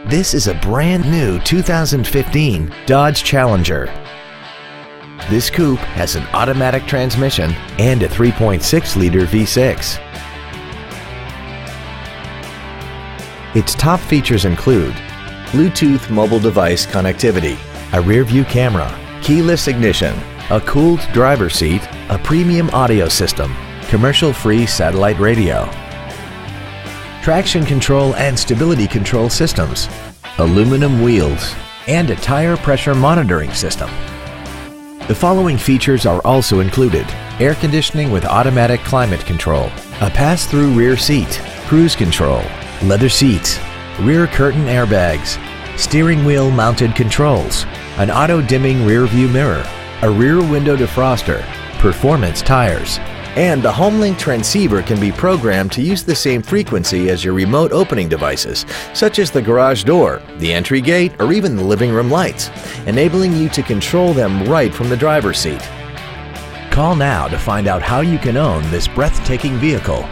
This is a brand new 2015 Dodge Challenger. This coupe has an automatic transmission and a 3.6-liter V6. Its top features include Bluetooth mobile device connectivity, a rear-view camera, keyless ignition, a cooled driver's seat, a premium audio system, commercial-free satellite radio, traction control and stability control systems, aluminum wheels, and a tire pressure monitoring system. The following features are also included: air conditioning with automatic climate control, a pass-through rear seat, cruise control, leather seats, rear curtain airbags, steering wheel mounted controls, an auto-dimming rear view mirror, a rear window defroster, performance tires, and the HomeLink transceiver can be programmed to use the same frequency as your remote opening devices, such as the garage door, the entry gate, or even the living room lights, enabling you to control them right from the driver's seat. Call now to find out how you can own this breathtaking vehicle.